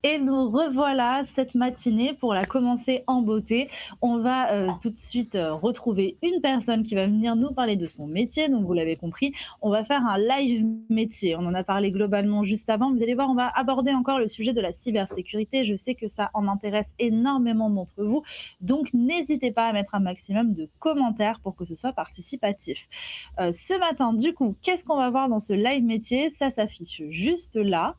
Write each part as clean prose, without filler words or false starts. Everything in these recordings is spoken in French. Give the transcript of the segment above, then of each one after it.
Et nous revoilà cette matinée pour la commencer en beauté. On va tout de suite retrouver une personne qui va venir nous parler de son métier. Donc vous l'avez compris, on va faire un live métier. On en a parlé globalement juste avant. Vous allez voir, on va aborder encore le sujet de la cybersécurité. Je sais que ça en intéresse énormément d'entre vous. Donc n'hésitez pas à mettre un maximum de commentaires pour que ce soit participatif. Ce matin, du coup, qu'est-ce qu'on va voir dans ce live métier? Ça s'affiche juste là.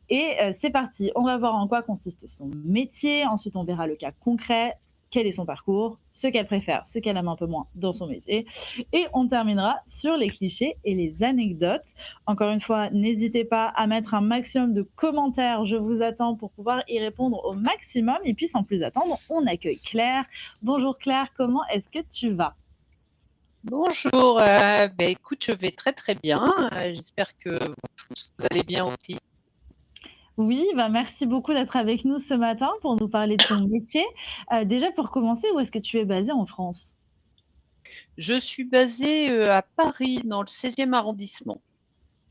Et c'est parti, on va voir en quoi consiste son métier. Ensuite, on verra le cas concret, quel est son parcours, ce qu'elle préfère, ce qu'elle aime un peu moins dans son métier. Et on terminera sur les clichés et les anecdotes. Encore une fois, n'hésitez pas à mettre un maximum de commentaires. Je vous attends pour pouvoir y répondre au maximum. Et puis, sans plus attendre, on accueille Claire. Bonjour Claire, comment est-ce que tu vas? Bonjour, écoute, je vais très très bien. J'espère que vous allez bien aussi. Oui, bah merci beaucoup d'être avec nous ce matin pour nous parler de ton métier. Déjà, pour commencer, où est-ce que tu es basée en France? Je suis basée à Paris, dans le 16e arrondissement.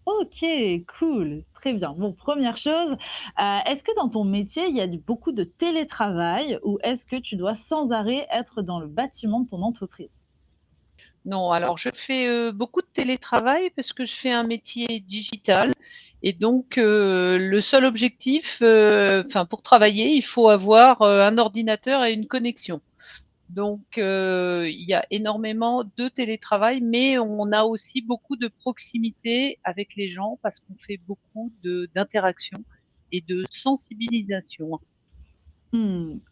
OK, cool, très bien. Bon, première chose, est-ce que dans ton métier, il y a beaucoup de télétravail ou est-ce que tu dois sans arrêt être dans le bâtiment de ton entreprise? Non, alors je fais beaucoup de télétravail parce que je fais un métier digital et donc le seul objectif, enfin pour travailler, il faut avoir un ordinateur et une connexion. Donc, il y a énormément de télétravail, mais on a aussi beaucoup de proximité avec les gens parce qu'on fait beaucoup d'interactions et de sensibilisation.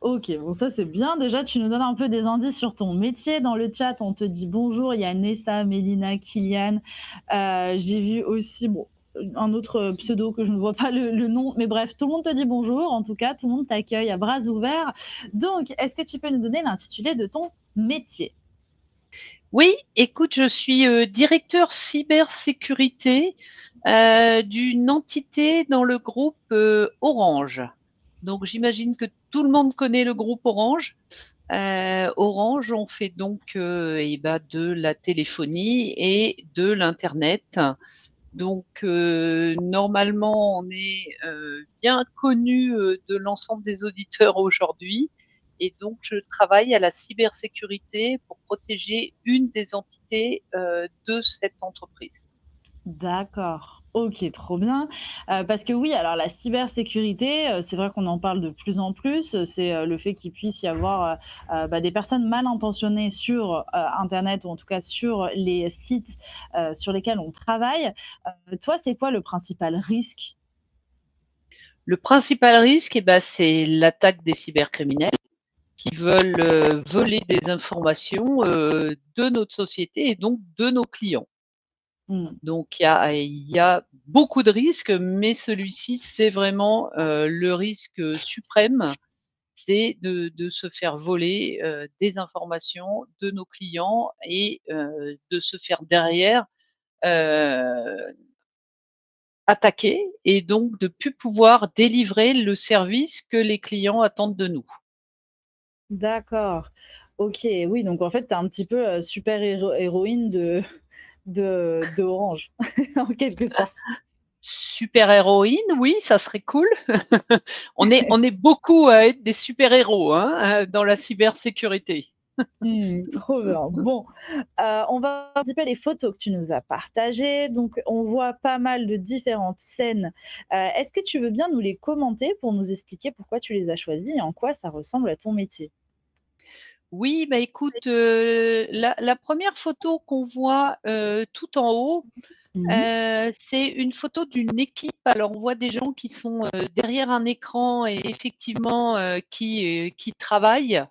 OK, bon ça c'est bien. Déjà, tu nous donnes un peu des indices sur ton métier. Dans le chat, on te dit bonjour, il y a Nessa, Mélina, Kylian. J'ai vu aussi, bon, un autre pseudo que je ne vois pas le nom, mais bref, tout le monde te dit bonjour. En tout cas, tout le monde t'accueille à bras ouverts. Donc, est-ce que tu peux nous donner l'intitulé de ton métier? Oui, écoute, je suis directeur cybersécurité d'une entité dans le groupe Orange. Donc, j'imagine que tout le monde connaît le groupe Orange. Orange, on fait donc de la téléphonie et de l'internet. Donc normalement, on est bien connu de l'ensemble des auditeurs aujourd'hui. Et donc, je travaille à la cybersécurité pour protéger une des entités de cette entreprise. D'accord. OK, trop bien. Parce que oui, alors la cybersécurité, c'est vrai qu'on en parle de plus en plus. C'est, le fait qu'il puisse y avoir, des personnes mal intentionnées sur, internet ou en tout cas sur les sites, sur lesquels on travaille. Toi, c'est quoi le principal risque? Le principal risque, c'est l'attaque des cybercriminels qui veulent voler des informations de notre société et donc de nos clients. Mmh. Donc il y a beaucoup de risques, mais celui-ci, c'est vraiment le risque suprême, c'est de se faire voler des informations de nos clients et de se faire derrière heu, attaquer et donc de plus pouvoir délivrer le service que les clients attendent de nous. D'accord. OK, oui, donc en fait, tu es un petit peu, super héroïne de Orange, en quelque sorte. Super héroïne, oui, ça serait cool. On est beaucoup à être des super héros, hein, dans la cybersécurité. Trop bien. Bon, on va voir un petit peu les photos que tu nous as partagées. Donc, on voit pas mal de différentes scènes. Est-ce que tu veux bien nous les commenter pour nous expliquer pourquoi tu les as choisies et en quoi ça ressemble à ton métier? Oui, écoute, la 1re photo qu'on voit, tout en haut, Mmh. c'est une photo d'une équipe. Alors on voit des gens qui sont, derrière un écran et effectivement, qui travaillent.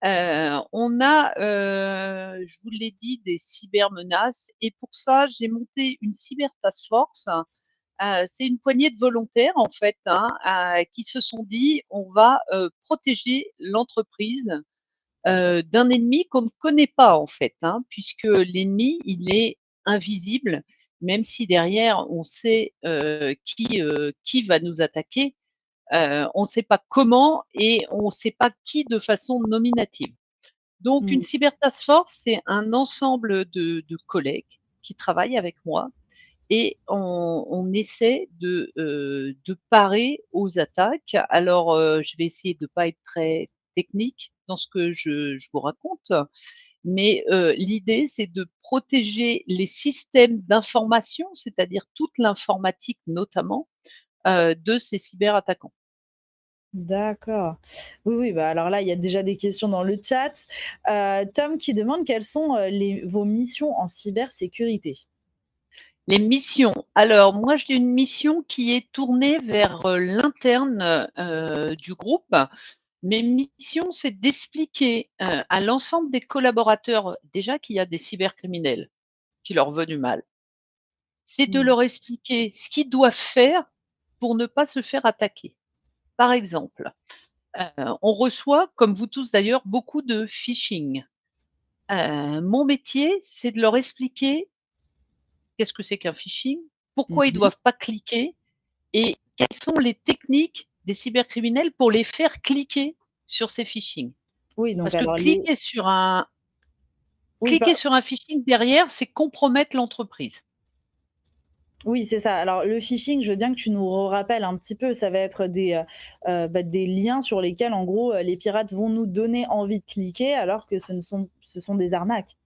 On a, je vous l'ai dit, des cybermenaces et pour ça, j'ai monté une cyber task force. C'est une poignée de volontaires en fait, hein, qui se sont dit: «On va, protéger l'entreprise d'un ennemi qu'on ne connaît pas en fait, hein, puisque l'ennemi, il est invisible, même si derrière on sait qui va nous attaquer, on ne sait pas comment et on ne sait pas qui de façon nominative. Donc une Mmh. cyber task force, c'est un ensemble de collègues qui travaillent avec moi et on essaie de parer aux attaques. Alors, je vais essayer de pas être très technique dans ce que je vous raconte, mais l'idée, c'est de protéger les systèmes d'information, c'est-à-dire toute l'informatique notamment, de ces cyberattaquants. D'accord. Oui, oui, bah, alors là, il y a déjà des questions dans le chat. Tom qui demande quelles sont, vos missions en cybersécurité? Les missions. Alors moi, j'ai une mission qui est tournée vers, l'interne, du groupe. Mes missions, c'est d'expliquer, à l'ensemble des collaborateurs, déjà qu'il y a des cybercriminels qui leur veulent du mal. C'est de Mmh. leur expliquer ce qu'ils doivent faire pour ne pas se faire attaquer. Par exemple, on reçoit, comme vous tous d'ailleurs, beaucoup de phishing. Mon métier, c'est de leur expliquer qu'est-ce que c'est qu'un phishing, pourquoi ils ne Mmh. doivent pas cliquer et quelles sont les techniques des cybercriminels pour les faire cliquer sur ces phishing. Oui, donc Parce que alors les oui, cliquer sur un phishing derrière, c'est compromettre l'entreprise. oui, c'est ça. Alors le phishing, je veux bien que tu nous rappelles un petit peu, ça va être bah, des liens sur lesquels en gros, les pirates vont nous donner envie de cliquer alors que ce sont des arnaques.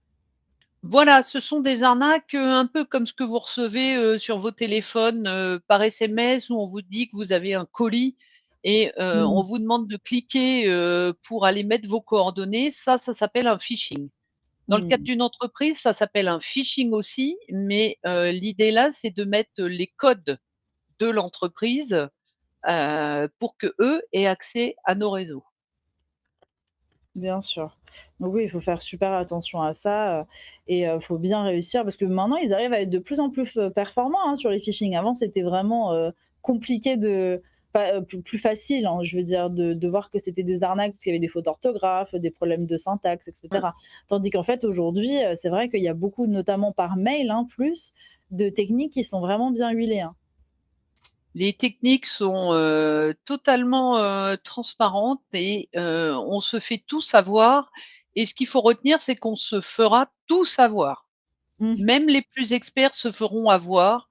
Voilà, ce sont des arnaques, un peu comme ce que vous recevez, sur vos téléphones, par SMS où on vous dit que vous avez un colis et on Mmh. vous demande de cliquer, pour aller mettre vos coordonnées. Ça s'appelle un phishing. Dans le cadre Mmh. d'une entreprise, ça s'appelle un phishing aussi, mais l'idée là, c'est de mettre les codes de l'entreprise, pour qu'eux aient accès à nos réseaux. Bien sûr. Donc oui, il faut faire super attention à ça, et faut bien réussir parce que maintenant ils arrivent à être de plus en plus performants, hein, sur les phishing. Avant, c'était vraiment, compliqué de pas, plus facile, hein, je veux dire de voir que c'était des arnaques, parce qu'il y avait des fautes d'orthographe, des problèmes de syntaxe et Mmh. cetera. Tandis qu'en fait aujourd'hui, c'est vrai qu'il y a beaucoup, notamment par mail, hein, plus, de techniques qui sont vraiment bien huilées, hein. Les techniques sont, totalement, transparentes et on se fait tout savoir et ce qu'il faut retenir, c'est qu'on se fera tout savoir. Mmh. Même les plus experts se feront avoir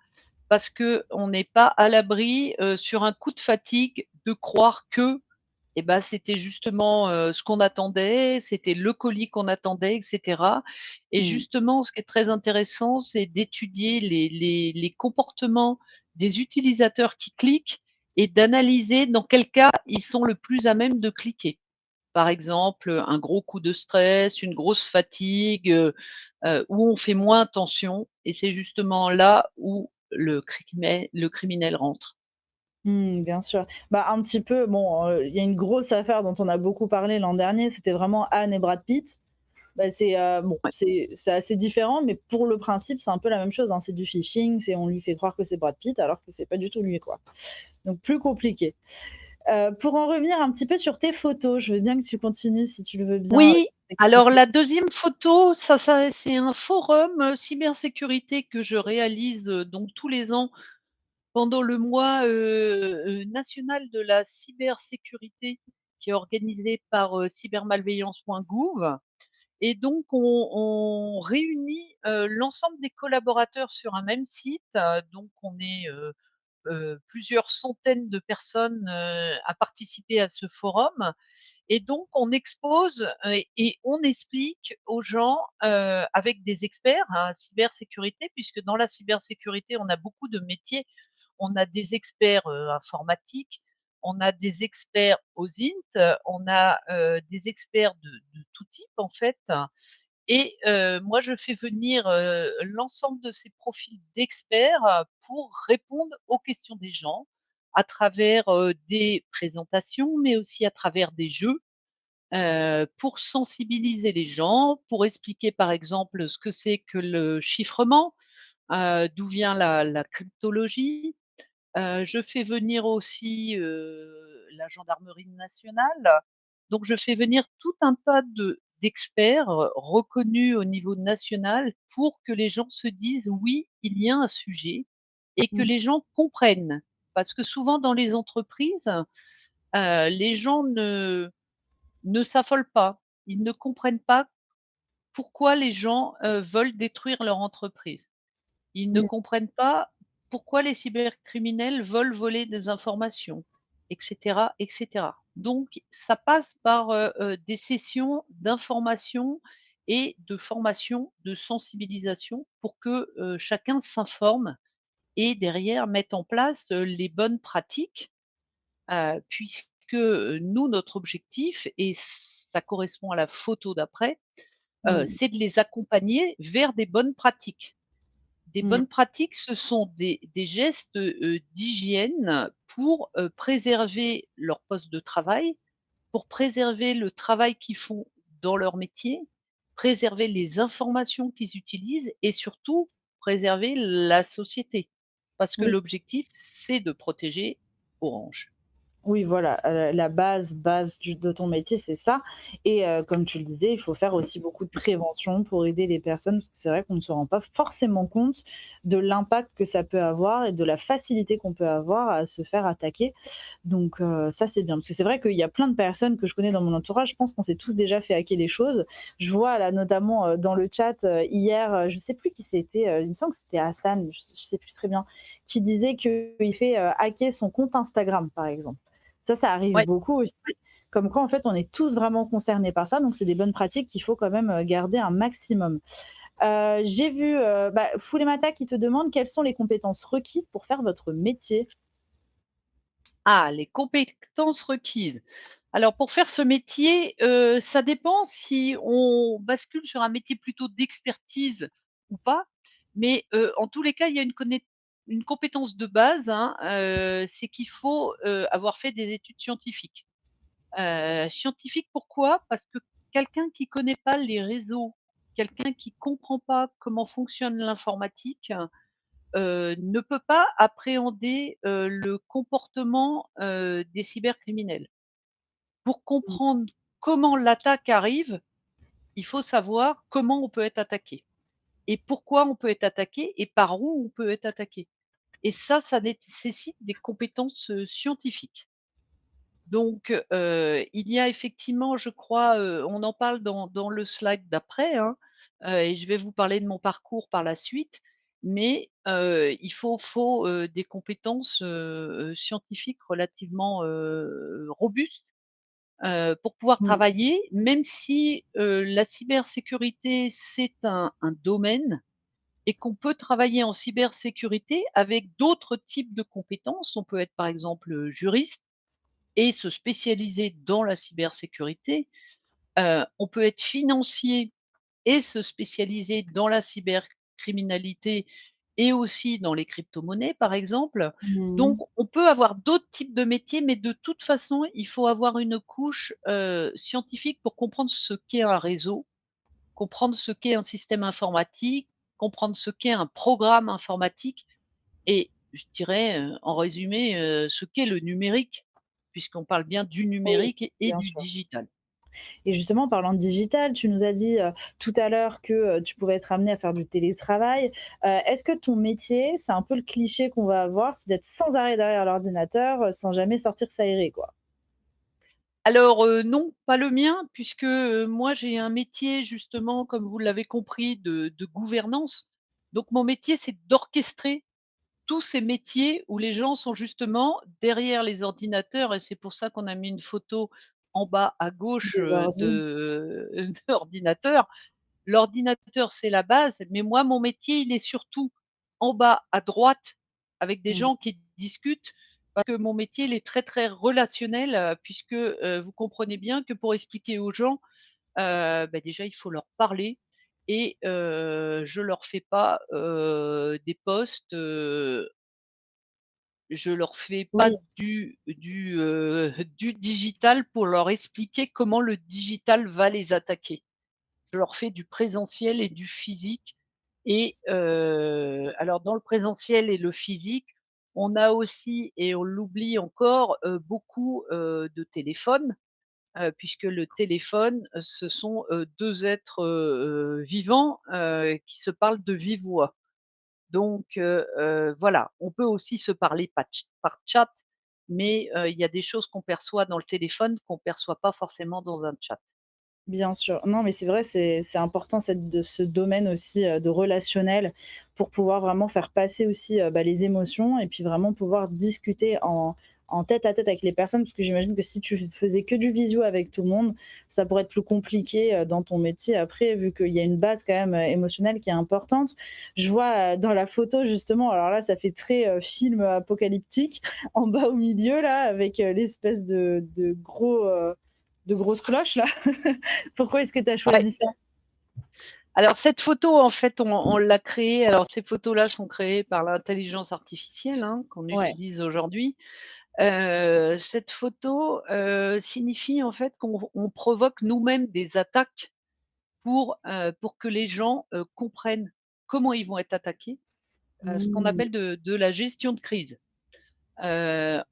parce qu'on n'est pas à l'abri, sur un coup de fatigue, de croire que et bah, c'était justement, ce qu'on attendait, c'était le colis qu'on attendait et cetera et Mmh. justement, ce qui est très intéressant, c'est d'étudier les comportements des utilisateurs qui cliquent et d'analyser dans quel cas ils sont le plus à même de cliquer. Par exemple, un gros coup de stress, une grosse fatigue, où on fait moins attention et c'est justement là où le criminel rentre. Mmh, bien sûr. Bah, un petit peu, bon, il y a une grosse affaire dont on a beaucoup parlé l'an dernier, c'était vraiment Anne et Brad Pitt. Bah, c'est, bon, Ouais. c'est assez différent, mais pour le principe, c'est un peu la même chose, hein. C'est du phishing, c'est on lui fait croire que c'est Brad Pitt alors que c'est pas du tout lui, quoi. Donc plus compliqué. Pour en revenir un petit peu sur tes photos, je veux bien que tu continues si tu le veux bien, Oui, alors expliquer. la deuxième photo, ça c'est un forum, cybersécurité que je réalise, donc tous les ans pendant le mois, national de la cybersécurité qui est organisé par, cybermalveillance.gouv et donc on réunit, l'ensemble des collaborateurs sur un même site, donc on est, plusieurs centaines de personnes, à participer à ce forum et donc on expose, et on explique aux gens, avec des experts, hein, cybersécurité, puisque dans la cybersécurité, on a beaucoup de métiers. On a des experts, informatiques, on a des experts OSINT, on a, des experts de tout type en fait et moi je fais venir, l'ensemble de ces profils d'experts, pour répondre aux questions des gens à travers, des présentations, mais aussi à travers des jeux. Pour sensibiliser les gens, pour expliquer par exemple ce que c'est que le chiffrement, d'où vient la cryptologie. Je fais venir aussi, la gendarmerie nationale. Donc je fais venir tout un tas d'experts, reconnus au niveau national pour que les gens se disent: «Oui, il y a un sujet» et que Mmh. les gens comprennent. Parce que souvent dans les entreprises, les gens ne s'affolent pas. Ils ne comprennent pas pourquoi les gens, veulent détruire leur entreprise. Ils ne Mmh. comprennent pas pourquoi les cybercriminels veulent voler des informations, et cetera, et cetera. Donc ça passe par, des sessions d'information et de formation, de sensibilisation pour que, chacun s'informe et derrière mette en place, les bonnes pratiques, puisque, nous, notre objectif et ça correspond à la photo d'après, Mmh. c'est de les accompagner vers des bonnes pratiques. Des Mmh. bonnes pratiques, ce sont des gestes, d'hygiène pour, préserver leur poste de travail, pour préserver le travail qu'ils font dans leur métier, préserver les informations qu'ils utilisent et surtout préserver la société. Parce que Oui. l'objectif, c'est de protéger Orange. Oui, voilà, la base de ton métier, c'est ça et comme tu le disais, il faut faire aussi beaucoup de prévention pour aider les personnes, parce que c'est vrai qu'on ne se rend pas forcément compte de l'impact que ça peut avoir et de la facilité qu'on peut avoir à se faire attaquer. Donc ça, c'est bien, parce que c'est vrai qu'il y a plein de personnes que je connais dans mon entourage, je pense qu'on s'est tous déjà fait hacker des choses. Je vois là notamment, dans le chat, hier, je sais plus qui c'était, il me semble que c'était Hassan, je sais plus très bien, qui disait qu'il fait, hacker son compte Instagram, par exemple. Ça arrive Ouais. beaucoup aussi. Comme quoi, en fait, on est tous vraiment concernés par ça, donc c'est des bonnes pratiques qu'il faut quand même, garder un maximum. J'ai vu, Foulemata qui te demande quelles sont les compétences requises pour faire votre métier? Ah, les compétences requises. Alors pour faire ce métier, ça dépend si on bascule sur un métier plutôt d'expertise ou pas. Mais, en tous les cas, il y a une compétence de base, hein, c'est qu'il faut, avoir fait des études scientifiques. Scientifiques pourquoi? Parce que quelqu'un qui connaît pas les réseaux, quelqu'un qui comprend pas comment fonctionne l'informatique, ne peut pas appréhender, le comportement, des cybercriminels. Pour Mmh. comprendre comment l'attaque arrive, il faut savoir comment on peut être attaqué et pourquoi on peut être attaqué et par où on peut être attaqué et ça nécessite des compétences, scientifiques. Donc il y a effectivement, je crois, on en parle dans le slide d'après, hein, et je vais vous parler de mon parcours par la suite, mais il faut, des compétences, scientifiques relativement, robustes, pour pouvoir Mmh. travailler, même si, la cybersécurité, c'est un domaine et qu'on peut travailler en cybersécurité avec d'autres types de compétences. On peut être, par exemple, juriste et se spécialiser dans la cybersécurité. On peut être financier et se spécialiser dans la cybercriminalité et aussi dans les cryptomonnaies, par exemple. Mmh. Donc on peut avoir d'autres types de métiers, mais de toute façon, il faut avoir une couche, scientifique pour comprendre ce qu'est un réseau, comprendre ce qu'est un système informatique, comprendre ce qu'est un programme informatique et je dirais, en résumé, ce qu'est le numérique, puisqu'on parle bien du Oui, numérique et bien du sûr. digital. Et justement, en parlant de digital, tu nous as dit, tout à l'heure que, tu pouvais être amené à faire du télétravail. Est-ce que ton métier, c'est un peu le cliché qu'on va avoir, c'est d'être sans arrêt derrière l'ordinateur, sans jamais sortir s'aérer, quoi? Alors, non, pas le mien, puisque, moi j'ai un métier justement, comme vous l'avez compris, de gouvernance. Donc mon métier, c'est d'orchestrer tous ces métiers où les gens sont justement derrière les ordinateurs et c'est pour ça qu'on a mis une photo en bas à gauche, Des ordis? de d'ordinateur. L'ordinateur, c'est la base, mais moi, mon métier, il est surtout en bas à droite avec des Mmh. gens qui discutent parce que mon métier, il est très, très relationnel, puisque, vous comprenez bien que pour expliquer aux gens, déjà, il faut leur parler et je leur fais pas, des posts, je leur fais pas Oui. du digital pour leur expliquer comment le digital va les attaquer. Je leur fais du présentiel et du physique et alors dans le présentiel et le physique, on a aussi et on l'oublie encore, beaucoup, de téléphones, puisque le téléphone, ce sont, 2 êtres, vivants, qui se parlent de vive voix. Donc voilà, on peut aussi se parler par chat, mais il y a des choses qu'on perçoit dans le téléphone qu'on perçoit pas forcément dans un chat. Bien sûr. Non, mais c'est vrai, c'est important de ce domaine aussi, de relationnel pour pouvoir vraiment faire passer aussi, bah, les émotions et puis vraiment pouvoir discuter en tête à tête avec les personnes. Parce que j'imagine que si tu faisais que du visio avec tout le monde, ça pourrait être plus compliqué, dans ton métier après, vu qu'il y a une base quand même, émotionnelle qui est importante. Je vois, dans la photo justement, alors là, ça fait très, film apocalyptique, en bas au milieu là, avec, l'espèce de grosses cloches là. Pourquoi est-ce que tu as Ouais. choisi ça? Alors cette photo, en fait, on l'a créée, alors ces photos-là sont créées par l'intelligence artificielle, hein, qu'on Ouais. utilise aujourd'hui. Cette photo, signifie en fait qu'on provoque nous-mêmes des attaques pour que les gens, comprennent comment ils vont être attaqués, ce qu'on Mmh. appelle de la gestion de crise. Heu,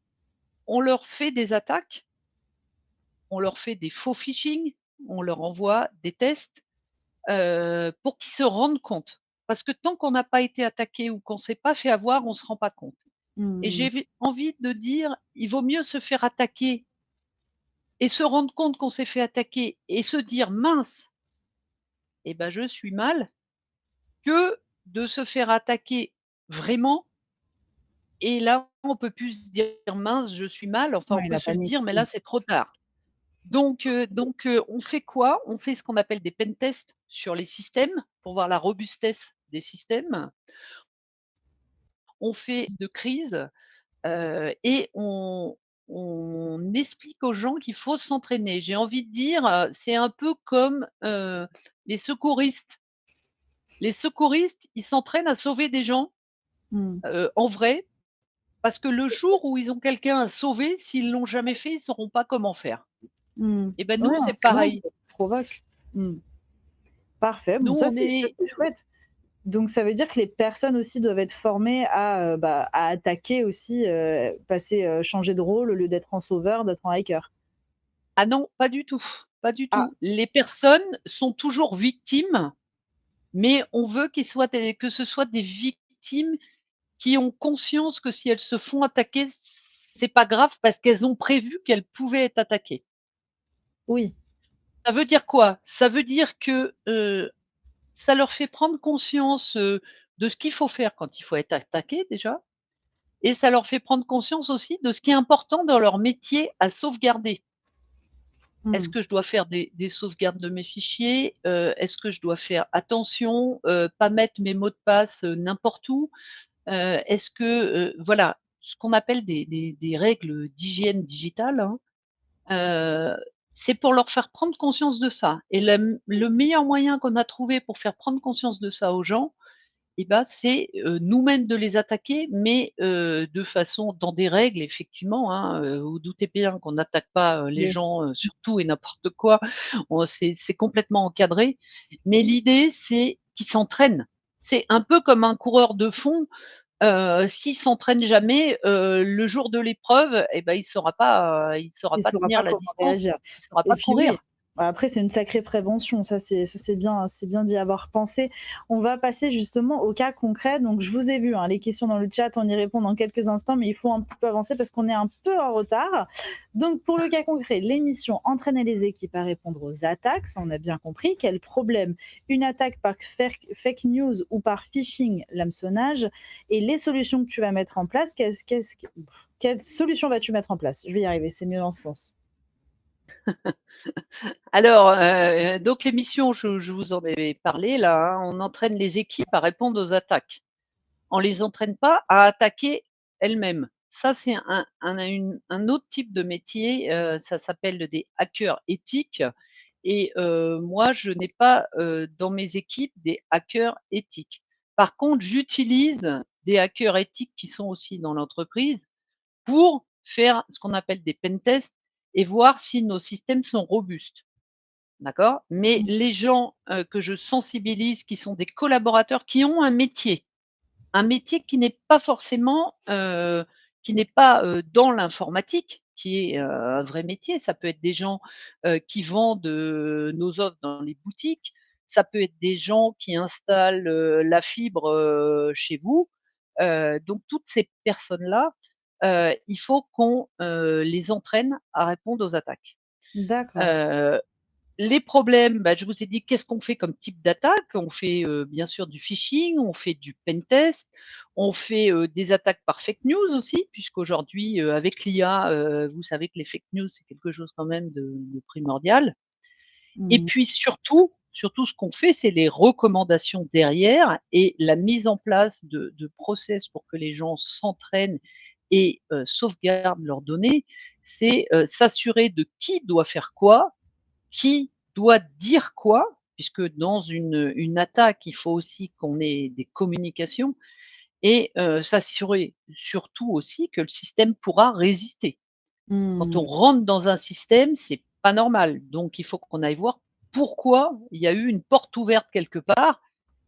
on leur fait des attaques, on leur fait des faux phishing, on leur envoie des tests, pour qu'ils se rendent compte. Parce que tant qu'on n'a pas été attaqué ou qu'on s'est pas fait avoir, on se rend pas compte. Et Mmh. j'ai envie de dire, il vaut mieux se faire attaquer et se rendre compte qu'on s'est fait attaquer et se dire: «Mince, eh ben, je suis mal», que de se faire attaquer vraiment et là, on peut plus se dire: «Mince, je suis mal», enfin, on Ouais, peut la se le panique. dire, mais Mmh. là, c'est trop tard. On fait quoi? On fait ce qu'on appelle des pen tests sur les systèmes pour voir la robustesse des systèmes. On fait de crise, et on explique aux gens qu'il faut s'entraîner. J'ai envie de dire, c'est un peu comme, les secouristes. Les secouristes, ils s'entraînent à sauver des gens, Mmh. en vrai, parce que le jour où ils ont quelqu'un à sauver, s'ils l'ont jamais fait, ils sauront pas comment faire. Mmh. Et ben, nous, Ouais, non, c'est c'est vrai, pareil. ça provoque. Mmh. Parfait, Nous, bon on ça est c'est chouette. Donc ça veut dire que les personnes aussi doivent être formées à, bah, à attaquer aussi, passer, changer de rôle au lieu d'être en sauveur, d'être en hiker? ah non, pas du tout, pas du Ah, tout. Les personnes sont toujours victimes, mais on veut que ce soit des victimes qui ont conscience que si elles se font attaquer, c'est pas grave parce qu'elles ont prévu qu'elles pouvaient être attaquées. oui. Ça veut dire quoi? Ça veut dire que, ça leur fait prendre conscience, de ce qu'il faut faire quand il faut être attaqué déjà et ça leur fait prendre conscience aussi de ce qui est important dans leur métier à sauvegarder. Est-ce Mmh. que je dois faire des sauvegardes de mes fichiers? Est-ce que je dois faire attention, pas mettre mes mots de passe, n'importe où? Est-ce que, voilà, ce qu'on appelle des règles d'hygiène digitale, hein, heu, c'est pour leur faire prendre conscience de ça et le meilleur moyen qu'on a trouvé pour faire prendre conscience de ça aux gens et bah, c'est, nous-mêmes de les attaquer, mais de façon dans des règles effectivement, hein, vous doutez bien qu'on n'attaque pas, les Oui. gens, sur tout et n'importe quoi. On c'est complètement encadré, mais l'idée, c'est qu'ils s'entraînent. C'est un peu comme un coureur de fond, s'il s'entraîne jamais, le jour de l'épreuve et bah, il saura Il pas saura tenir pas la comment distance, réagir. il saura Et pas puis oui, courir. bah, après c'est une sacrée prévention, c'est bien d'y avoir pensé. On va passer justement au cas concret. Donc je vous ai vu, hein, les questions dans le chat, on y répond dans quelques instants, mais il faut un petit peu avancer parce qu'on est un peu en retard. Donc pour le cas concret, l'émission entraîner les équipes à répondre aux attaques, ça on a bien compris. Quel problème? Une attaque par fake news ou par phishing, l'hameçonnage et les solutions que tu vas mettre en place, quelle solution vas-tu mettre en place? Je vais y arriver, c'est mieux dans ce sens. Alors, donc l'émission, je vous en ai parlé là, hein, on entraîne les équipes à répondre aux attaques. On les entraîne pas à attaquer elles-mêmes. Ça, c'est un autre type de métier, ça s'appelle des hackers éthiques et moi, je n'ai pas, dans mes équipes des hackers éthiques. Par contre, j'utilise des hackers éthiques qui sont aussi dans l'entreprise pour faire ce qu'on appelle des pen tests et voir si nos systèmes sont robustes. D'accord? Mais les gens, que je sensibilise, qui sont des collaborateurs, qui ont un métier qui n'est pas, dans l'informatique, qui est, un vrai métier. Ça peut être des gens, qui vendent, nos offres dans les boutiques. Ça peut être des gens qui installent, la fibre, chez vous. Donc toutes ces personnes-là, il faut qu'on, les entraîne à répondre aux attaques. D'accord. Heu les problèmes, bah, je vous ai dit qu'est-ce qu'on fait comme type d'attaque. On fait bien sûr du phishing, on fait du pentest, on fait des attaques par fake news aussi, puisqu'aujourd'hui, avec l'IA, vous savez que les fake news, c'est quelque chose quand même de primordial. Et Mmh. puis surtout ce qu'on fait, c'est les recommandations derrière et la mise en place de process pour que les gens s'entraînent et sauvegardent leurs données. C'est s'assurer de qui doit faire quoi, qui doit dire quoi, puisque dans une attaque, il faut aussi qu'on ait des communications et s'assurer surtout aussi que le système pourra résister. Quand Mmh. on rentre dans un système, c'est pas normal. Donc il faut qu'on aille voir pourquoi il y a eu une porte ouverte quelque part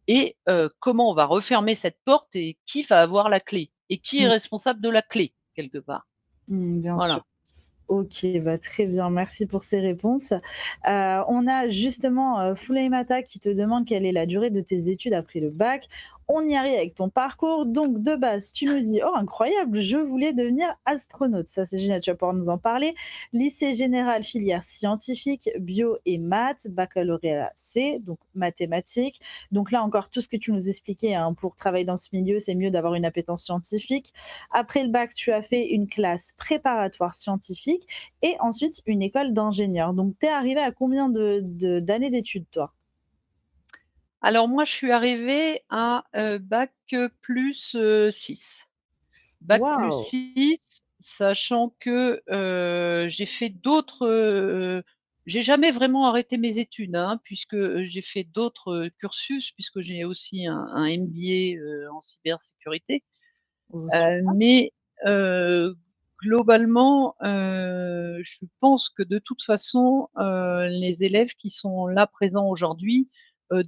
et comment on va refermer cette porte et qui va avoir la clé et qui est Mmh. responsable de la clé quelque part. Mmh, bien sûr. Voilà. OK, bah, très bien, merci pour ces réponses. On a justement, Fouleymata qui te demande quelle est la durée de tes études après le bac. On y arrive avec ton parcours. Donc de base, tu nous dis: «Oh incroyable, je voulais devenir astronaute». Ça, c'est génial, tu vas pouvoir nous en parler. Lycée général, filière scientifique, bio et maths, baccalauréat C, donc mathématiques. Donc là encore, tout ce que tu nous expliquais, hein, pour travailler dans ce milieu, c'est mieux d'avoir une appétence scientifique. Après le bac, tu as fait une classe préparatoire scientifique et ensuite une école d'ingénieur. Donc, tu es arrivé à combien d'années d'études, toi? Alors moi, je suis arrivée à bac plus 6. Bac plus Waouh! 6, sachant que j'ai fait d'autres. J'ai jamais vraiment arrêté mes études, hein, puisque j'ai fait d'autres cursus, puisque j'ai aussi un MBA en cybersécurité. Oh, super. Mais globalement, je pense que de toute façon, les élèves qui sont là présents aujourd'hui,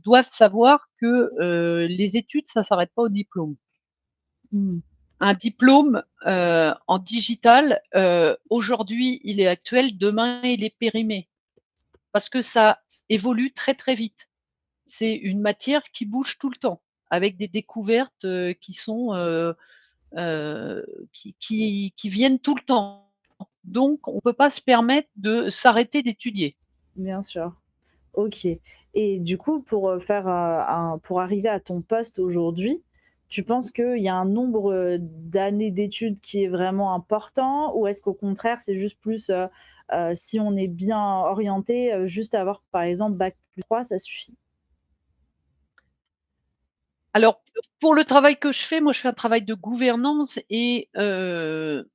doivent savoir que, les études, ça s'arrête pas au diplôme. Mmh. Un diplôme, en digital, aujourd'hui, il est actuel, demain, il est périmé. Parce que ça évolue très, très vite. C'est une matière qui bouge tout le temps, avec des découvertes, qui sont, qui viennent tout le temps. Donc on peut pas se permettre de s'arrêter d'étudier. Bien sûr. OK, et du coup, pour, faire, pour arriver à ton poste aujourd'hui, tu penses qu'il y a un nombre, d'années d'études qui est vraiment important? Ou est-ce qu'au contraire, c'est juste plus, si on est bien orienté, juste avoir, par exemple, bac+3, ça suffit? Alors, pour le travail que je fais, moi je fais un travail de gouvernance et je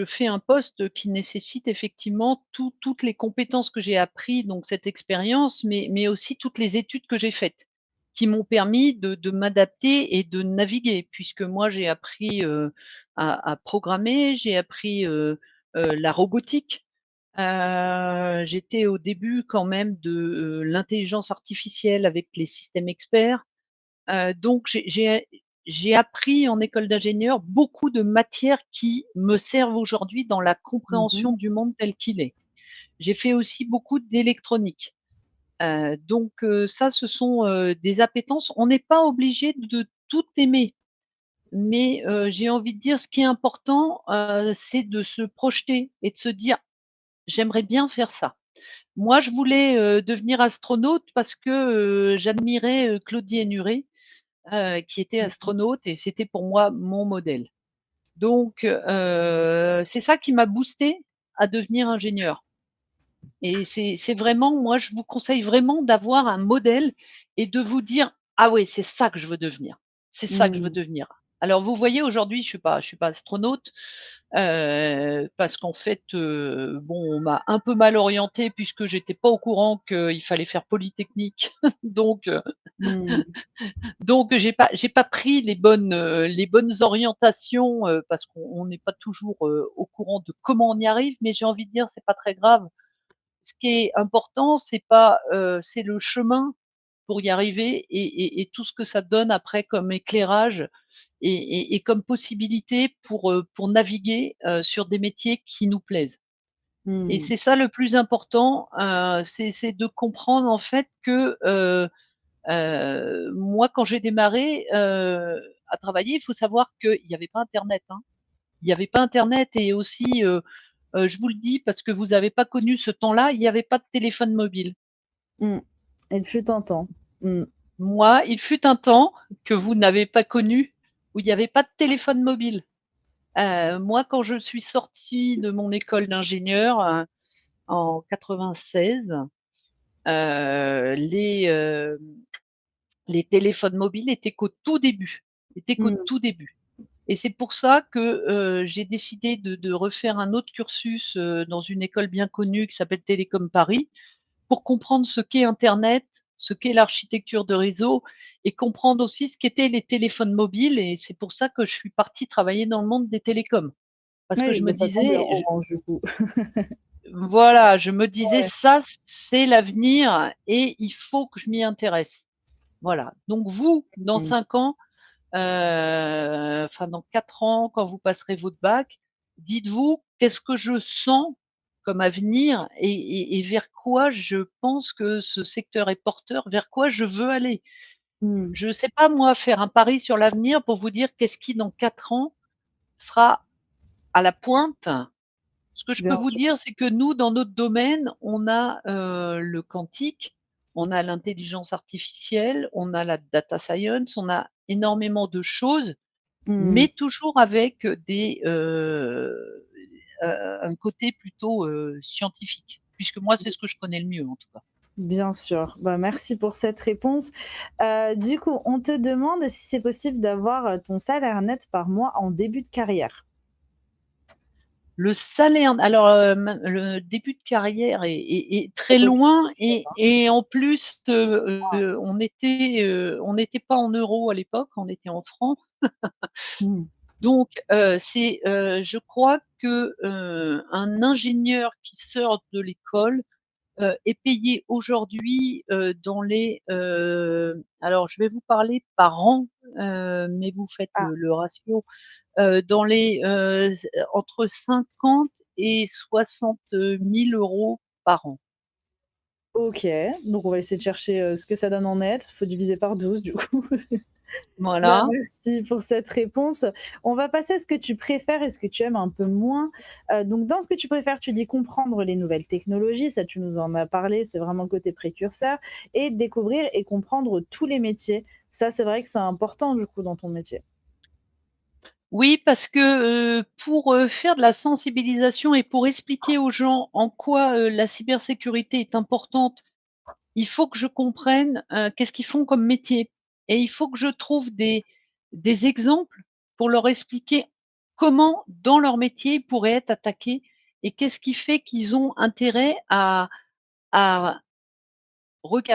fais un poste qui nécessite effectivement toutes les compétences que j'ai appris, donc cette expérience, mais aussi toutes les études que j'ai faites, qui m'ont permis de m'adapter et de naviguer. Puisque moi j'ai appris, à programmer, j'ai appris, la robotique. J'étais au début quand même de, l'intelligence artificielle avec les systèmes experts. Donc j'ai appris en école d'ingénieur beaucoup de matières qui me servent aujourd'hui dans la Mmh. compréhension du monde tel qu'il est. J'ai fait aussi beaucoup d'électronique. Donc ça, ce sont, des appétences. On n'est pas obligé de tout aimer, mais j'ai envie de dire ce qui est important, c'est de se projeter et de se dire: «J'aimerais bien faire ça». Moi, je voulais, devenir astronaute parce que, j'admirais, Claudie Ennuré, qui était Mmh. astronaute et c'était pour moi mon modèle. Donc c'est ça qui m'a boosté à devenir ingénieur et c'est vraiment moi, je vous conseille vraiment d'avoir un modèle et de vous dire: «Ah ouais, c'est ça que je veux devenir. C'est ça que je veux Mmh. devenir». Alors vous voyez aujourd'hui, je suis pas astronaute, parce qu'en fait, bon, on m'a un peu mal orientée puisque j'étais pas au courant qu'il fallait faire Polytechnique. Donc Mmh. j'ai pas pris les bonnes orientations, parce qu'on n'est pas toujours, au courant de comment on y arrive, mais j'ai envie de dire, c'est pas très grave. Ce qui est important, c'est le chemin pour y arriver et tout ce que ça donne après comme éclairage et comme possibilité pour naviguer, sur des métiers qui nous plaisent. Et Mmh. c'est ça le plus important, c'est de comprendre en fait que, moi, quand j'ai démarré, à travailler, il faut savoir qu'il y avait pas internet, hein. Il y avait pas internet et aussi, je vous le dis parce que vous avez pas connu ce temps-là, il y avait pas de téléphone mobile. Mmh. Il fut un temps. Mmh. Moi, il fut un temps que vous n'avez pas connu, où il y avait pas de téléphone mobile. Moi, quand je suis sortie de mon école d'ingénieur, en 96, les, les téléphones mobiles étaient qu'au tout début, étaient qu'au Mmh. tout début. Et c'est pour ça que, j'ai décidé de refaire un autre cursus, dans une école bien connue qui s'appelle Télécom Paris, pour comprendre ce qu'est internet, ce qu'est l'architecture de réseau et comprendre aussi ce qu'étaient les téléphones mobiles et c'est pour ça que je suis partie travailler dans le monde des télécoms. Parce que Oui, je me bah, ça tombe bien, disais Orange, du coup. voilà, je me disais: Ouais. «Ça, c'est l'avenir et il faut que je m'y intéresse». Voilà. Donc vous, dans Mmh. 5 ans, enfin dans 4 ans, quand vous passerez votre bac, dites-vous: «Qu'est-ce que je sens comme avenir et vers quoi je pense que ce secteur est porteur, vers quoi je veux aller?» Mmh. Je ne sais pas moi faire un pari sur l'avenir pour vous dire qu'est-ce qui dans 4 ans sera à la pointe. Ce que je peux Bien vous sûr. dire, c'est que nous, dans notre domaine, on a, le quantique, on a l'intelligence artificielle, on a la data science, on a énormément de choses, Mmh. mais toujours avec, un côté plutôt, scientifique, puisque moi, c'est ce que je connais le mieux, en tout cas. Bien sûr. Bah, merci pour cette réponse. Du coup, on te demande si c'est possible d'avoir, ton salaire net par mois en début de carrière? Le salaire alors, le début de carrière est C'est très possible, loin t'inquiète, hein. et en plus, on n'était pas en euros à l'époque, on était en francs. Mmh. Donc, je crois que, un ingénieur qui sort de l'école, est payé aujourd'hui, dans les, alors je vais vous parler par an, mais vous faites Ah, le ratio, dans les, entre 50 et 60 000 € par an. OK. Donc on va essayer de chercher, ce que ça donne en net. Faut diviser par 12 du coup. Bah, Voilà. merci pour cette réponse. On va passer à ce que tu préfères et ce que tu aimes un peu moins. Donc dans ce que tu préfères, tu dis comprendre les nouvelles technologies, ça tu nous en as parlé, c'est vraiment le côté précurseur et découvrir et comprendre tous les métiers. Ça, c'est vrai que c'est important du coup dans ton métier. Oui, parce que, pour, faire de la sensibilisation et pour expliquer aux gens en quoi, la cybersécurité est importante, il faut que je comprenne, qu'est-ce qu'ils font comme métier et il faut que je trouve des exemples pour leur expliquer comment, dans leur métier, ils pourraient être attaqués et qu'est-ce qui fait qu'ils ont intérêt à à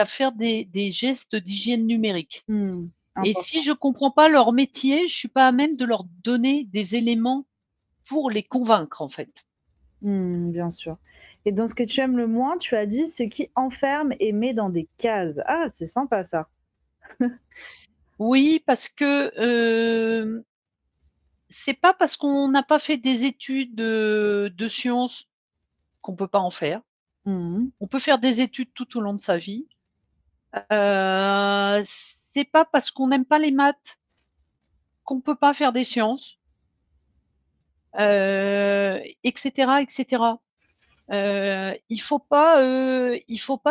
faire des gestes d'hygiène numérique. Mmh, Et si important. je comprends pas leur métier, je suis pas à même de leur donner des éléments pour les convaincre, en fait. Mmh, bien sûr. Et dans ce que tu aimes le moins, tu as dit ce qui enferme et met dans des cases. Ah, c'est sympa ça. Oui, parce que, c'est pas parce qu'on n'a pas fait des études, de sciences qu'on peut pas en faire. Mmh. On peut faire des études tout au long de sa vie. C'est pas parce qu'on n'aime pas les maths qu'on peut pas faire des sciences, et cetera, et cetera. Il faut pas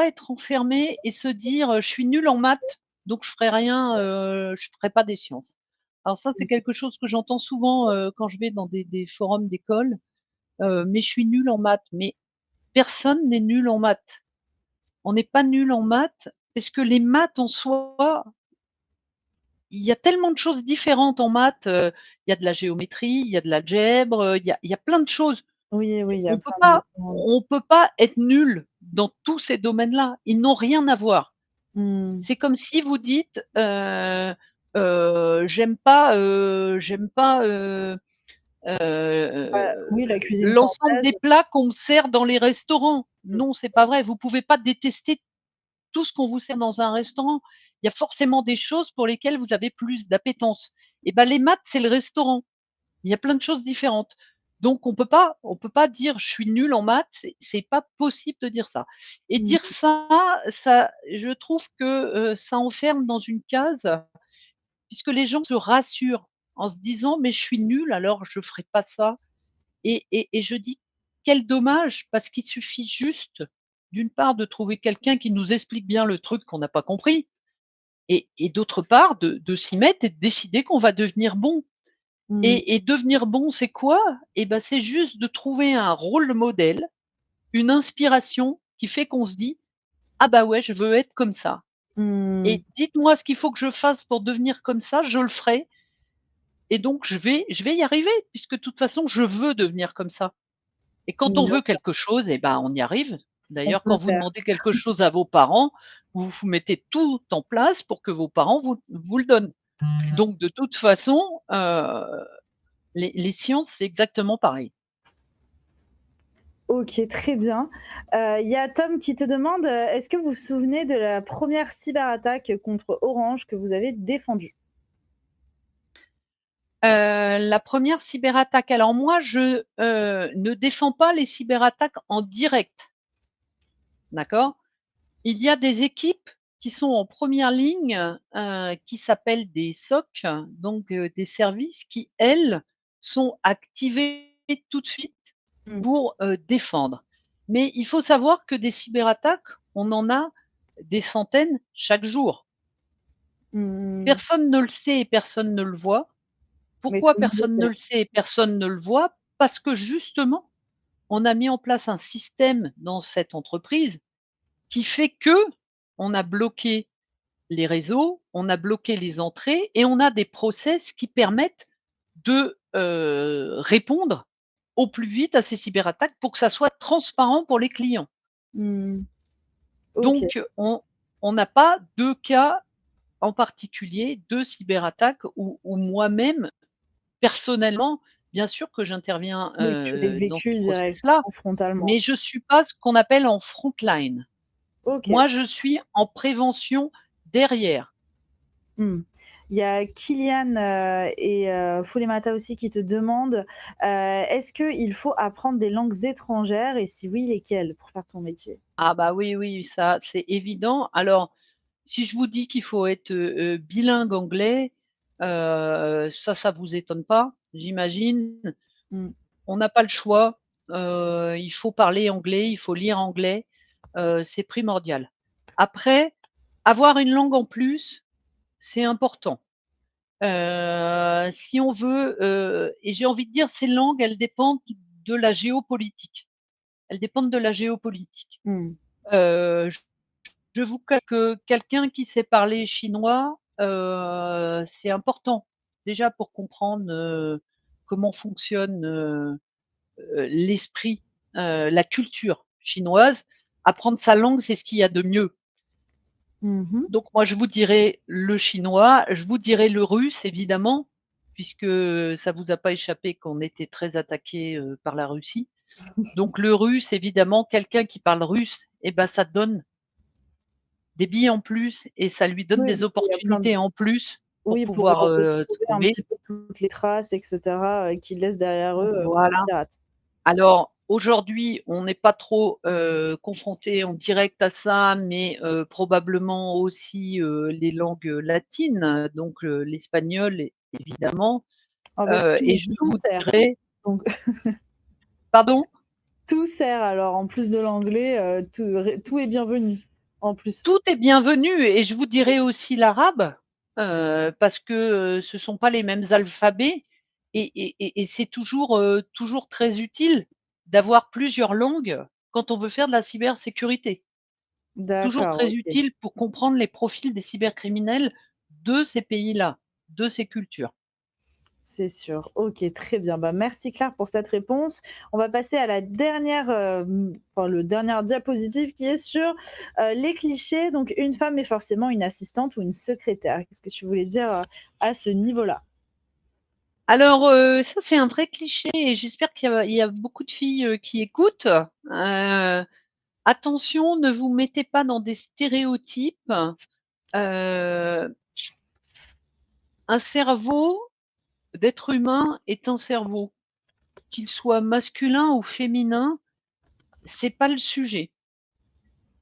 être enfermé et se dire, «Je suis nul en maths, donc je ferai rien, je ferai pas des sciences». Alors ça, c'est quelque chose que j'entends souvent, quand je vais dans des forums d'école, «Mais je suis nul en maths», mais personne n'est nul en maths. On n'est pas nul en maths parce que les maths en soi, il y a tellement de choses différentes en maths, il y a de la géométrie, il y a de l'algèbre, il y a plein de choses. Oui, oui, il y a On peut plein de pas différents. on peut pas être nul dans tous ces domaines-là. Ils n'ont rien à voir. Mmh. C'est comme si vous dites, j'aime pas, Bah, oui, la cuisine l'ensemble des française. plats qu'on me sert dans les restaurants. Non, c'est pas vrai. Vous pouvez pas détester tout ce qu'on vous sert dans un restaurant. Il y a forcément des choses pour lesquelles vous avez plus d'appétence. Et ben, les maths, c'est le restaurant. Il y a plein de choses différentes. Donc on peut pas dire: «Je suis nul en maths», c'est pas possible de dire ça et dire Mmh. ça je trouve que, ça enferme dans une case, puisque les gens se rassurent en se disant: «Mais je suis nul, alors je ferai pas ça» et je dis: quel dommage, parce qu'il suffit juste, d'une part, de trouver quelqu'un qui nous explique bien le truc qu'on n'a pas compris et d'autre part, de s'y mettre et de décider qu'on va devenir bon. Mmh. Et devenir bon, c'est quoi? Et ben, c'est juste de trouver un rôle modèle, une inspiration qui fait qu'on se dit: «Ah bah ouais, je veux être comme ça Mmh. et dites-moi ce qu'il faut que je fasse pour devenir comme ça, je le ferai et donc je vais y arriver puisque de toute façon je veux devenir comme ça». Et quand on Bien veut sûr, quelque chose et ben, on y arrive. on D'ailleurs, peut quand le vous faire. demandez quelque chose à vos parents, vous mettez tout en place pour que vos parents vous le donnent. Donc de toute façon, les sciences, c'est exactement pareil. OK, très bien. Il y a Tom qui te demande, est-ce que vous vous souvenez de la première cyberattaque contre Orange que vous avez défendue? La première cyberattaque, alors moi je, ne défends pas les cyberattaques en direct, d'accord? Il y a des équipes qui sont en première ligne, qui s'appellent des SOC, donc des services qui, elles, sont activées tout de suite Mmh. pour, défendre. Mais il faut savoir que des cyberattaques, on en a des centaines chaque jour. Mmh. Personne ne le sait et personne ne le voit. Mais Pourquoi tout le monde le personne ne sait. le sait et personne ne le voit? Parce que justement, on a mis en place un système dans cette entreprise qui fait que on a bloqué les réseaux, on a bloqué les entrées et on a des process qui permettent de, répondre au plus vite à ces cyberattaques pour que ça soit transparent pour les clients. Mmh. OK. Donc on n'a pas de cas en particulier de cyberattaque où moi-même, personnellement, bien sûr que j'interviens, Oui, tu l'aies dans vécu ces process-là, directement frontalement. mais je suis pas ce qu'on appelle en front line. OK. Moi, je suis en prévention derrière. Mmh. Il y a Kylian, et Foulemata aussi qui te demandent, est-ce qu'il faut apprendre des langues étrangères et si oui, lesquelles pour faire ton métier? Ah bah, oui, oui, ça, c'est évident. Alors, si je vous dis qu'il faut être, bilingue anglais, ça vous étonne pas, j'imagine. Mmh. On n'a pas le choix, il faut parler anglais, il faut lire anglais, c'est primordial. Après, avoir une langue en plus, c'est important. Si on veut, et j'ai envie de dire ces langues, elles dépendent de la géopolitique. Elles dépendent de la géopolitique. Mmh. Je vous cache que quelqu'un qui sait parler chinois, c'est important. Déjà pour comprendre, comment fonctionne, l'esprit, la culture chinoise. Apprendre sa langue, c'est ce qu'il y a de mieux. Mmh mh. Donc moi, je vous dirais le chinois, je vous dirais le russe évidemment, puisque ça vous a pas échappé qu'on était très attaqué par la Russie. Donc le russe, évidemment, quelqu'un qui parle russe, et ben, ça donne des billes en plus et ça lui donne Oui, des parce qu'il y a plein de opportunités en plus pour oui, pour, pouvoir, retrouver un trouver petit peu toutes les traces et cetera, qu'ils laissent derrière eux, les voilà. pirates. Alors aujourd'hui, on n'est pas trop, confronté en direct à ça, mais probablement aussi, les langues, latines, donc l'espagnol évidemment, Ah beh, et tout je tout vous sert, dirais donc pardon? tout sert alors en plus de l'anglais, tout est bienvenu, en plus. Tout est bienvenu et je vous dirais aussi l'arabe, parce que, ce sont pas les mêmes alphabets et c'est toujours, toujours très utile d'avoir plusieurs langues quand on veut faire de la cybersécurité. Toujours D'accord, très OK. utile pour comprendre les profils des cybercriminels de ces pays-là, de ces cultures. C'est sûr. OK, très bien. Bah, merci Claire pour cette réponse. On va passer à la dernière, enfin le dernière diapositive qui est sur, les clichés. Donc une femme est forcément une assistante ou une secrétaire. Qu'est-ce que tu voulais dire, à ce niveau-là? Alors, ça c'est un vrai cliché et j'espère qu'il y a beaucoup de filles, qui écoutent. Attention, ne vous mettez pas dans des stéréotypes. Heu, un cerveau d'être humain est un cerveau. Qu'il soit masculin ou féminin, c'est pas le sujet.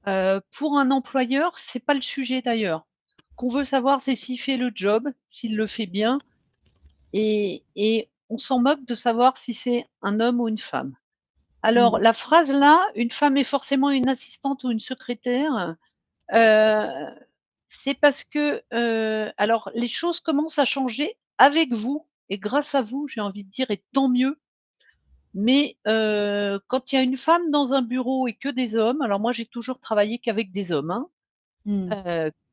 Pour un employeur, c'est pas le sujet d'ailleurs. Qu'on veut savoir, c'est s'il fait le job, s'il le fait bien et on s'en moque de savoir si c'est un homme ou une femme. Alors Mmh. la phrase là: «Une femme est forcément une assistante ou une secrétaire», heu, c'est parce que, alors les choses commencent à changer avec vous et grâce à vous, j'ai envie de dire, et tant mieux. Mais, quand il y a une femme dans un bureau et que des hommes, alors moi j'ai toujours travaillé qu'avec des hommes, hein, Mmh.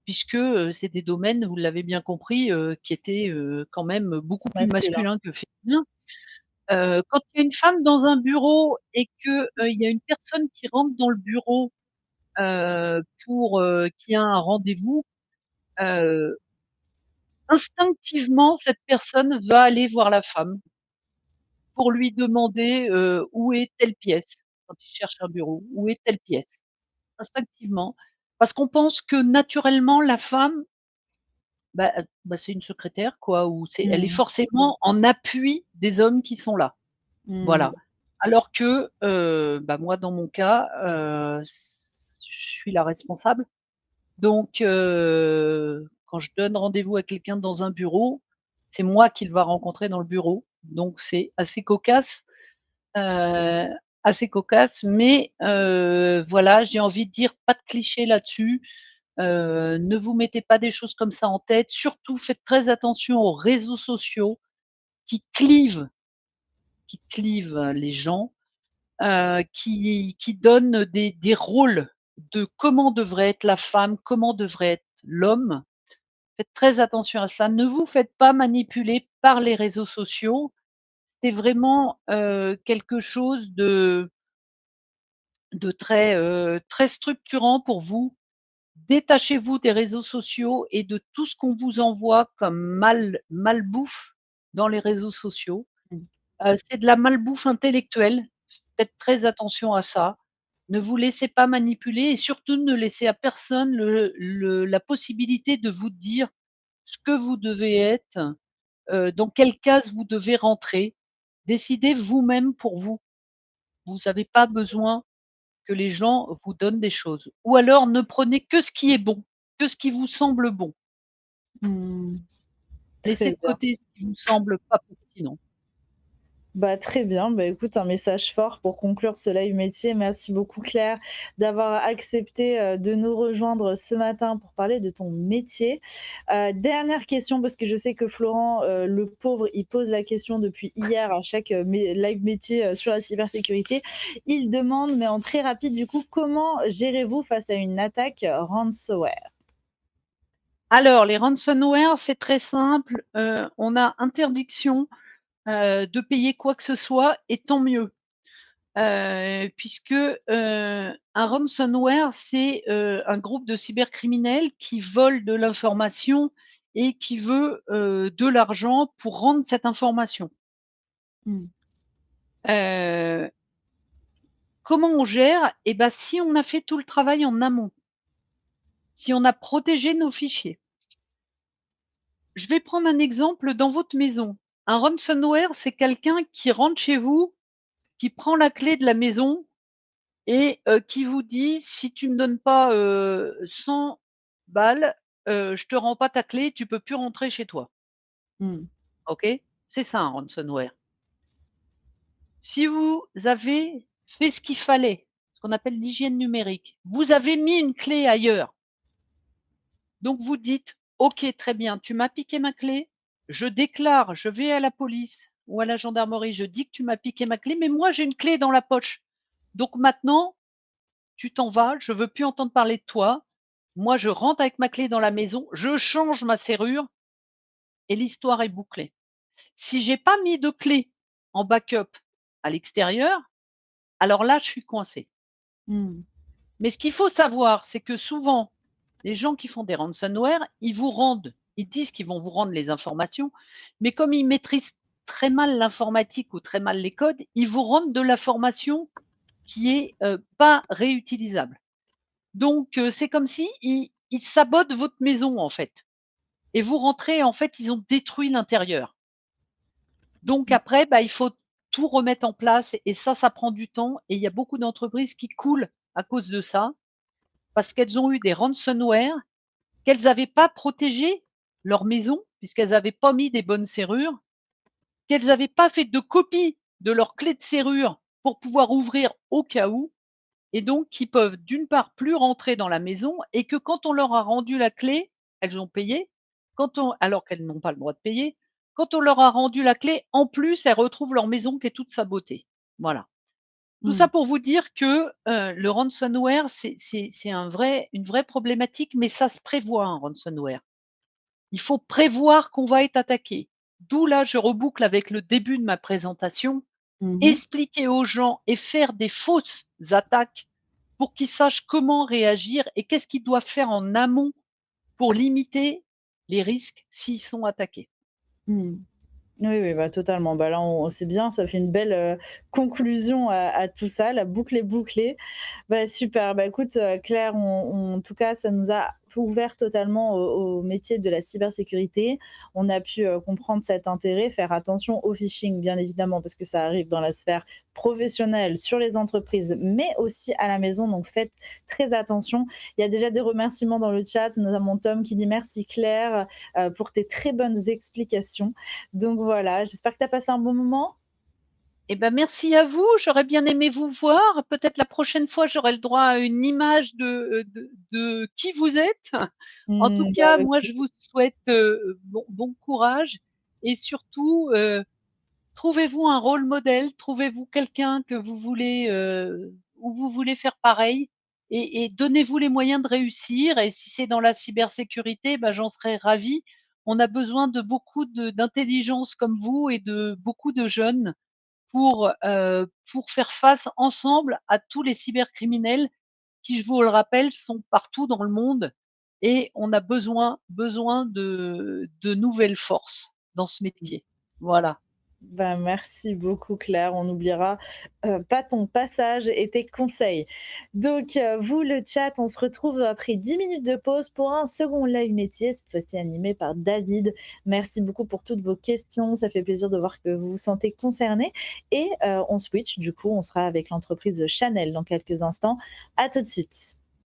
puisque, c'est des domaines, vous l'avez bien compris, qui étaient, quand même beaucoup plus Masculin. masculins que féminins. Quand il y a une femme dans un bureau et que, il y a une personne qui rentre dans le bureau, pour, qui a un rendez-vous, heu, instinctivement cette personne va aller voir la femme pour lui demander, où est telle pièce, quand il cherche un bureau, où est telle pièce? Instinctivement, parce qu'on pense que naturellement la femme, bah, c'est une secrétaire quoi, ou c'est elle est Mmh. forcément en appui des hommes qui sont là. Mmh. Voilà. Alors que, bah, moi dans mon cas, c je suis la responsable. Donc, quand je donne rendez-vous à quelqu'un dans un bureau, c'est moi qu'il va rencontrer dans le bureau. Donc c'est heu, assez cocasse, mais, voilà, j'ai envie de dire pas de clichés là-dessus. Ne vous mettez pas des choses comme ça en tête. Surtout faites très attention aux réseaux sociaux qui clivent les gens, qui donnent des rôles de comment devrait être la femme, comment devrait être l'homme. Faites très attention à ça. Ne vous faites pas manipuler par les réseaux sociaux. C'est vraiment, quelque chose de très, très structurant pour vous. Détachez-vous des réseaux sociaux et de tout ce qu'on vous envoie comme malbouffe dans les réseaux sociaux. Mmh. C'est de la malbouffe intellectuelle. Faites très attention à ça. Ne vous laissez pas manipuler et surtout ne laissez à personne la possibilité de vous dire ce que vous devez être, dans quelle case vous devez rentrer. Décidez vous-même pour vous. Vous avez pas besoin que les gens vous donnent des choses. Ou alors ne prenez que ce qui est bon, que ce qui vous semble bon. Mmh. Laissez Très de bien. côté ce qui vous semble pas pertinent. Bah, très bien. Bah, écoute, un message fort pour conclure ce live métier. Merci beaucoup Claire d'avoir accepté, de nous rejoindre ce matin pour parler de ton métier. Dernière question parce que je sais que Florent, le pauvre, il pose la question depuis hier à chaque, live métier, sur la cybersécurité. Il demande, mais en très rapide du coup, comment gérez-vous face à une attaque, ransomware? Alors les ransomware, c'est très simple, on a interdiction, de payer quoi que ce soit et tant mieux. Puisque, un ransomware, c'est, un groupe de cybercriminels qui vole de l'information et qui veut, de l'argent pour rendre cette information. Mmh. Heu, Comment on gère? Et ben, si on a fait tout le travail en amont, si on a protégé nos fichiers. Je vais prendre un exemple dans votre maison. Un ransomware, c'est quelqu'un qui rentre chez vous, qui prend la clé de la maison et qui vous dit: «Si tu me donnes pas, 100 balles, je te rends pas ta clé, tu peux plus rentrer chez toi». Mmh. OK? C'est ça un ransomware. Si vous avez fait ce qu'il fallait, ce qu'on appelle l'hygiène numérique, vous avez mis une clé ailleurs. Donc vous dites: «OK, très bien, tu m'as piqué ma clé, je déclare, je vais à la police ou à la gendarmerie, je dis que tu m'as piqué ma clé, mais moi j'ai une clé dans la poche. Donc maintenant, tu t'en vas, je veux plus entendre parler de toi. Moi, je rentre avec ma clé dans la maison, je change ma serrure et l'histoire est bouclée». Si j'ai pas mis de clé en backup à l'extérieur, alors là, je suis coincée. Mmh. Mais ce qu'il faut savoir, c'est que souvent, les gens qui font des ransomware, ils disent qu'ils vont vous rendre les informations, mais comme ils maîtrisent très mal l'informatique ou très mal les codes, ils vous rendent de l'information qui est, pas réutilisable. Donc, c'est comme si ils sabotent votre maison, en fait, et vous rentrez, en fait, ils ont détruit l'intérieur. Donc après, bah, il faut tout remettre en place et ça prend du temps et il y a beaucoup d'entreprises qui coulent à cause de ça, parce qu'elles ont eu des ransomware, qu'elles n'avaient pas protégé leur maison, puisqu'elles n'avaient pas mis des bonnes serrures, qu'elles n'avaient pas fait de copie de leur clé de serrure pour pouvoir ouvrir au cas où et donc qui peuvent d'une part plus rentrer dans la maison et que quand on leur a rendu la clé, elles ont payé, quand on alors qu'elles n'ont pas le droit de payer, quand on leur a rendu la clé, en plus, elles retrouvent leur maison qui est toute sabotée. Voilà. Tout Mmh. ça pour vous dire que, le ransomware, c'est une vraie problématique, mais ça se prévoit un ransomware. Il faut prévoir qu'on va être attaqué. D'où là, je reboucle avec le début de ma présentation, Mmh. expliquer aux gens et faire des fausses attaques pour qu'ils sachent comment réagir et qu'est-ce qu'ils doivent faire en amont pour limiter les risques s'ils sont attaqués. Mmh. Oui, oui, bah, totalement. Bah, là, on c'est bien, ça fait une belle, conclusion à tout ça. La boucle est bouclée. Bah, super. Bah, écoute, Claire, en tout cas, ça nous a ouvert totalement au métier de la cybersécurité. On a pu, comprendre cet intérêt, faire attention au phishing, bien évidemment, parce que ça arrive dans la sphère professionnelle, sur les entreprises, mais aussi à la maison, donc faites très attention. Il y a déjà des remerciements dans le chat, notamment Tom qui dit: «Merci Claire, pour tes très bonnes explications». Donc voilà, j'espère que tu as passé un bon moment. Eh ben, merci à vous. J'aurais bien aimé vous voir. Peut-être la prochaine fois, j'aurai le droit à une image de qui vous êtes. En tout Bah, cas, avec moi, je vous souhaite, bon courage et surtout, trouvez-vous un rôle modèle, trouvez-vous quelqu'un que vous voulez, où vous voulez faire pareil et donnez-vous les moyens de réussir et si c'est dans la cybersécurité, bah, j'en serais ravie. On a besoin de beaucoup d'intelligence comme vous et de beaucoup de jeunes pour faire face ensemble à tous les cybercriminels qui, je vous le rappelle, sont partout dans le monde et on a besoin de nouvelles forces dans ce métier. Voilà. Bah, merci beaucoup Claire, on n'oubliera, pas ton passage et tes conseils. Donc, vous le chat, on se retrouve après 10 minutes de pause pour un second live métier, cette fois-ci animé par David. Merci beaucoup pour toutes vos questions, ça fait plaisir de voir que vous vous sentez concernés et on switch du coup, on sera avec l'entreprise Chanel dans quelques instants. À tout de suite.